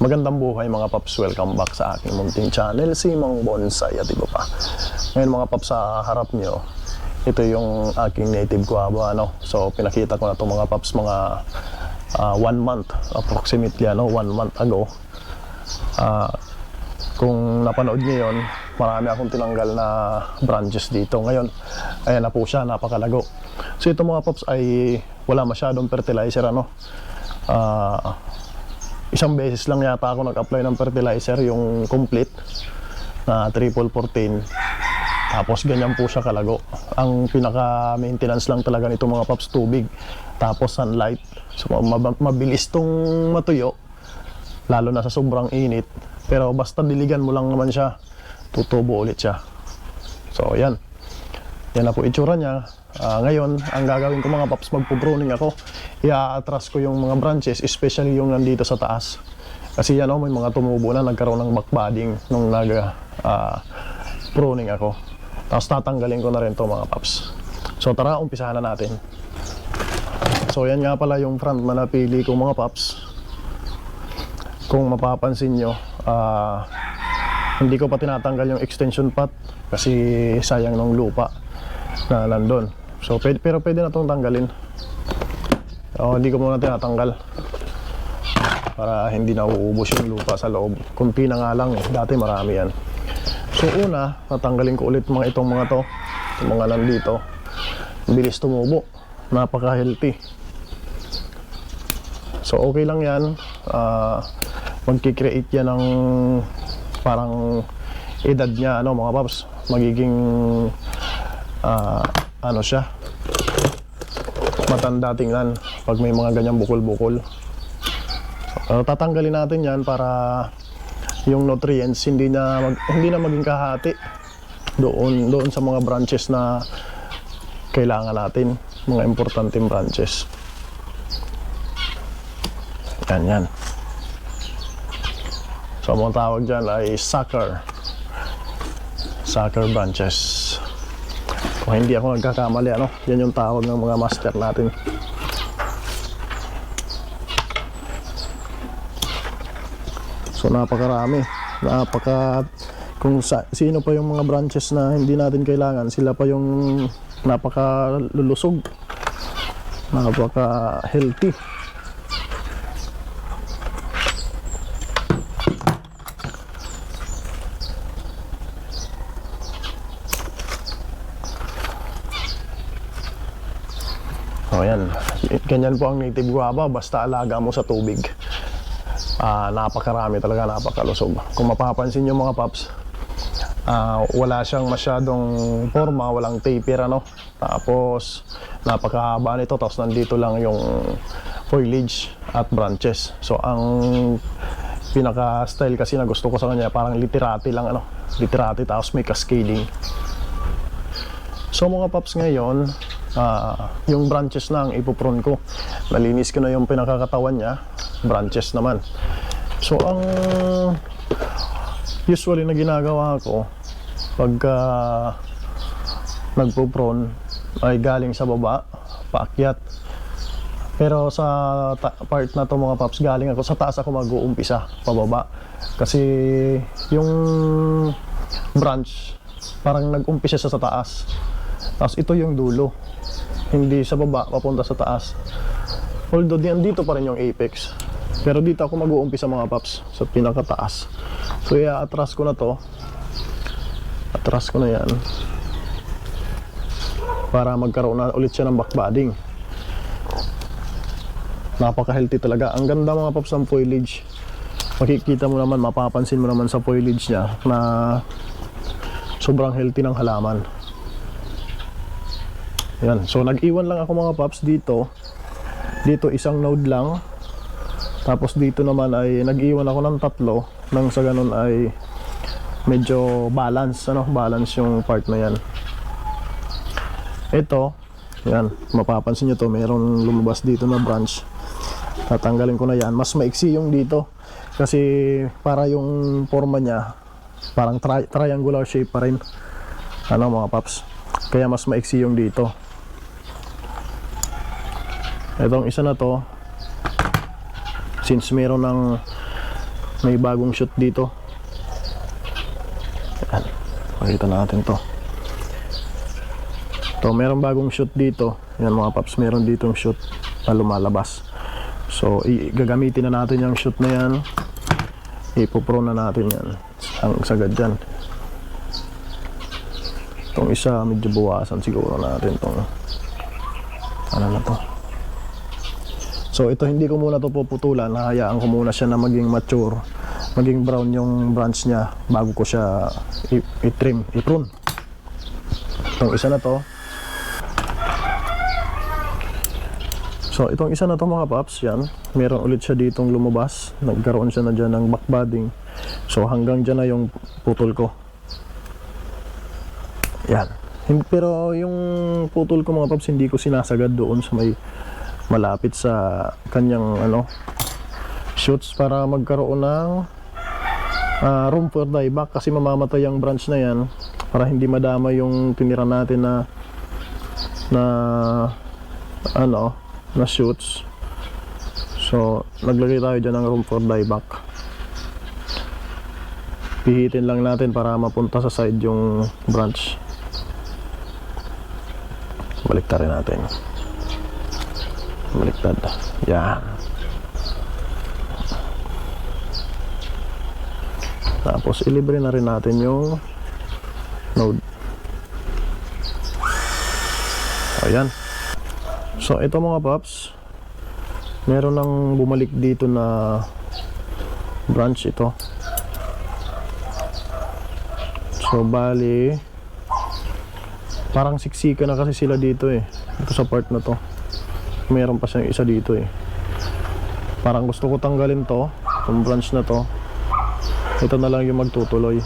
Magandang buhay mga paps, welcome back sa aking munting channel, si Mang Bonsai at iba pa. Ngayon mga paps, sa harap nyo, ito yung aking native guava, ano? So pinakita ko na ito mga paps mga 1 month, approximately 1 month ago. Kung napanood nyo yun, marami akong tinanggal na branches dito. Ngayon, ayan na po siya, napakalago. So ito mga paps ay wala masyadong fertilizer, ano? Isang beses lang yata ako nag-apply ng fertilizer, yung complete na triple 14. Tapos ganyan po siya kalago. Ang pinaka-maintenance lang talaga nito mga paps, tubig. Tapos sunlight. So mabilis tong matuyo, lalo na sa sobrang init. Pero basta diligan mo lang naman siya, tutubo ulit siya. So yan. Yan na po itsura niya. Ngayon, ang gagawin ko mga paps, magpo-pruning ako. I-atras ko yung mga branches, especially yung nandito sa taas. Kasi yan, may mga tumubo na, nagkaroon ng backbudding nung nag-pruning ako. Tapos tatanggalin ko na rin to mga paps. So tara, umpisahan na natin. So yan nga pala yung front na napili ko mga paps. Kung mapapansin nyo, hindi ko pa tinatanggal yung extension pot kasi sayang ng lupa na nandun. So pero pwede na itong tanggalin. Hindi ko muna tinatanggal para hindi na uubos yung lupa sa loob. Kunti na nga lang dati marami yan. So una, tatanggalin ko ulit itong mga to, itong mga nandito. Bilis tumubo, napaka-healthy. So okay lang yan. Magkikreate yan ng parang edad niya, mga paps. Magiging siya, matanda tingnan pag may mga ganyang bukol-bukol. Tatanggalin natin yan para yung nutrients hindi na maging kahati doon sa mga branches na kailangan natin, mga importanteng branches. Yan. So ang tawag dyan ay sucker branches. Kung hindi ako nagkakamali, yan yung tawag ng mga master natin. So napakarami, kung sino pa yung mga branches na hindi natin kailangan, sila pa yung napakalulusog, napaka-healthy. Ayan, ganyan po ang native guava, basta alaga mo sa tubig. Napakarami talaga, napakalusog. Kung mapapansin nyo mga paps, wala siyang masyadong forma, walang taper, Tapos napakahaba nito, tapos nandito lang yung foliage at branches. So ang pinaka style kasi na gusto ko sa kanya, parang literati lang, literati, tapos may cascading. So mga paps, ngayon yung branches na ang ipoprune ko. Nalinis ko na yung pinakakatawan niya, branches naman. So ang usually na ginagawa ko pagka nagpo-prune ay galing sa baba, paakyat. Pero sa part na to mga paps, galing ako sa taas, ako mag-uumpisa pababa. Kasi yung branch parang nag-umpisa sa taas. Tapos ito yung dulo, hindi sa baba, papunta sa taas. Although dito pa rin yung apex, pero dito ako mag-uumpisa mga paps, sa pinakataas. So i-atras ko na to, atras ko na yan para magkaroon na ulit siya ng backbudding. Napaka-healthy talaga. Ang ganda mga paps ng foliage. Makikita mo naman, mapapansin mo naman sa foliage niya na sobrang healthy ng halaman. Yan. So nag-iwan lang ako mga paps dito isang node lang, tapos dito naman ay nag-iwan ako ng 3 nang sa ganun ay medyo balance, balance yung part na yan. Ito, yan, mapapansin nyo to, mayroong lumabas dito na branch. Tatanggalin ko na yan. Mas maiksi yung dito kasi para yung forma niya parang triangular shape pa rin, mga paps, kaya mas maiksi yung dito. Itong isa na to, since meron ng may bagong shoot dito. Yan, pakita natin to. To, meron bagong shoot dito. Yan mga paps, meron ditong shoot na lumalabas. So gagamitin na natin yung shoot na yan. Ipopro na natin yan. Ang sagad dyan. Itong isa medyo buwasan siguro natin itong ano na to. So ito hindi ko muna to puputulan, hahayaan ko muna siya na maging mature, maging brown yung branch niya bago ko siya i-trim, i-prune. Itong isa na to. So itong isa na to mga paps, yan, meron ulit siya ditong lumabas, nagkaroon siya na dyan ng back budding. So hanggang dyan na yung putol ko. Yan. Pero yung putol ko mga paps, hindi ko sinasagad doon sa may malapit sa kanyang shoots para magkaroon ng room for dieback, kasi mamamatay ang branch na yan para hindi madama yung tinira natin na shoots. So naglagay tayo dyan ng room for dieback. Pihitin lang natin para mapunta sa side yung branch. Baliktarin natin. Baliktad. Yan. Tapos ilibre na rin natin yung node. Ayan. So ito mga paps, meron nang bumalik dito na branch ito. So bali parang siksika na kasi sila dito dito sa part na to. Meron pa siyang isa dito Parang gusto ko tanggalin to, yung branch na to. Ito na lang yung magtutuloy.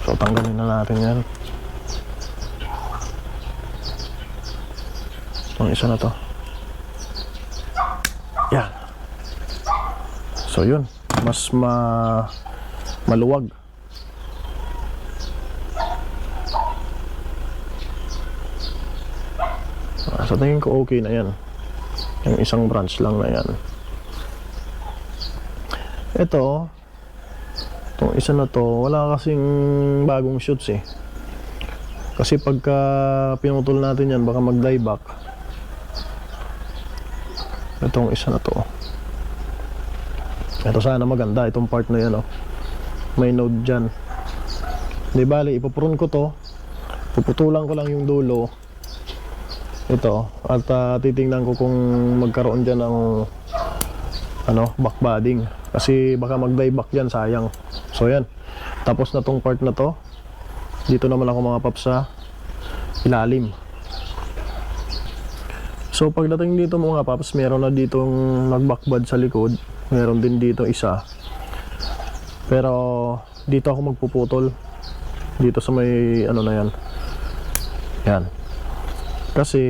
So tanggalin na natin yan. Ang isa na to. Yan. So yun, mas maluwag. So tingin ko okay na yan. Yung isang branch lang na yan. Ito, itong isa na to, wala kasing bagong shoots Kasi pagka pinutol natin yan, baka mag-dieback. Itong isa na to. Ito sana maganda, itong part na yan May node dyan. Di bali, ipaprune ko to. Puputulan ko lang yung dulo. Ito, at titingnan ko kung magkaroon dyan ng back budding, kasi baka mag-dieback dyan, sayang. So yan, tapos na tong part na to. Dito naman ako mga paps sa ilalim. So pagdating dito mga paps, meron na ditong nag-back bud sa likod. Meron din dito isa, pero dito ako magpuputol, dito sa may na yan. Yan. Kasi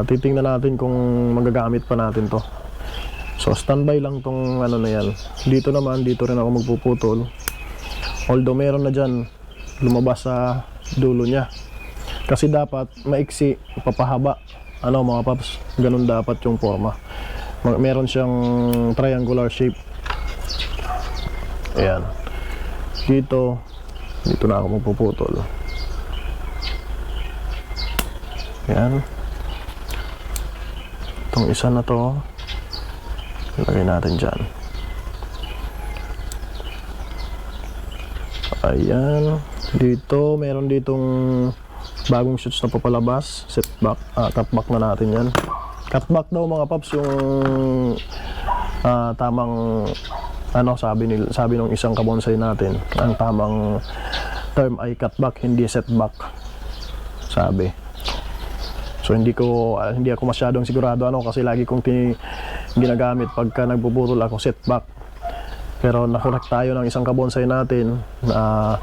titingnan natin kung magagamit pa natin to. So standby lang tong na yan. Dito naman, dito rin ako magpuputol. Although meron na dyan lumabas sa dulo niya. Kasi dapat maiksi, papahaba. Mga paps, ganun dapat yung forma. Meron siyang triangular shape. Ayan. Dito na ako magpuputol. Yan. Itong isa na to, ilagay natin dyan. Ayan. Dito, meron ditong bagong shoots na papalabas. Setback, cutback na natin yan. Cutback daw mga paps yung tamang sabi ng isang kabonsay natin. Ang tamang term ay cutback, hindi setback, sabi. So hindi ako masyadong sigurado kasi lagi kong ginagamit pagka nagpuputol ako setback. Pero nakorek tayo ng isang kabonsay natin na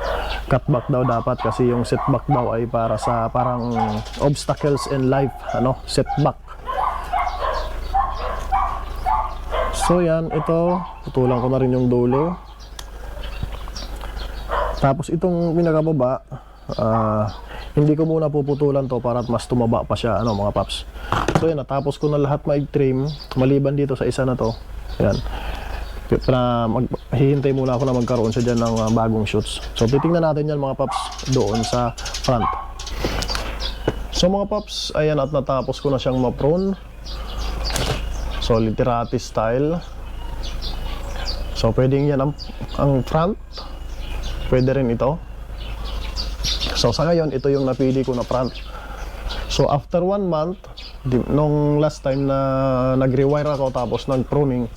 cutback daw dapat, kasi yung setback daw ay para sa parang obstacles in life, setback. So yan, ito putulan ko na rin yung dulo. Tapos itong pinakababa, hindi ko muna puputulan to para mas tumaba pa siya, mga paps. So yan, natapos ko na lahat mag-trim maliban dito sa isa na to. Yan. hihintay muna ako na magkaroon siya dyan ng bagong shoots. So titingnan natin yan mga paps doon sa front. So mga paps, ayan at natapos ko na siyang ma-prune. So literati style. So pwedeng yan ang front, pwede rin ito. So sa ngayon, ito yung napili ko na front. So after 1 month, nung last time na nag-rewire ako tapos nag-pruning,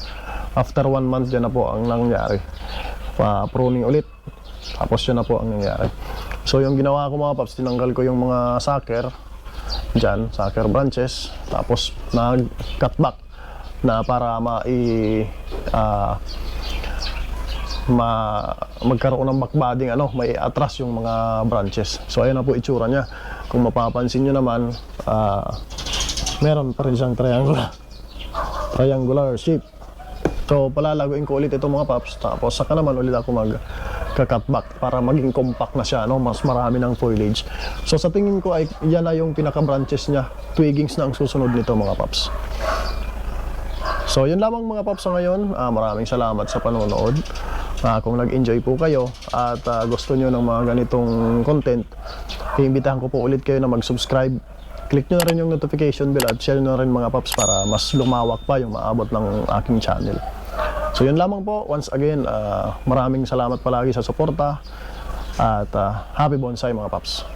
after 1 month dyan na po ang nangyari. Pa-pruning ulit, tapos yun na po ang nangyari. So yung ginawa ko mga paps, tinanggal ko yung mga sucker dyan, sucker branches, tapos nag-cut back na para magkaroon ng backbudding, may atras yung mga branches. So ayun na po itsura niya. Kung mapapansin nyo naman, meron pa rin siyang triangular shape. So palalaguin ko ulit ito mga paps, tapos saka naman ulit ako mag-cut back para maging compact na siya, mas marami ng foliage. So sa tingin ko ay yan na yung pinaka branches niya, twiggings na ang susunod nito mga paps. So yun lamang mga paps sa ngayon. Maraming salamat sa panonood. Kung nag-enjoy po kayo at gusto nyo ng mga ganitong content, iimbitahan ko po ulit kayo na mag-subscribe. Click nyo na rin yung notification bell at share nyo na rin mga paps para mas lumawak pa yung maabot ng aking channel. So yun lamang po. Once again, maraming salamat palagi sa suporta at happy bonsai mga paps.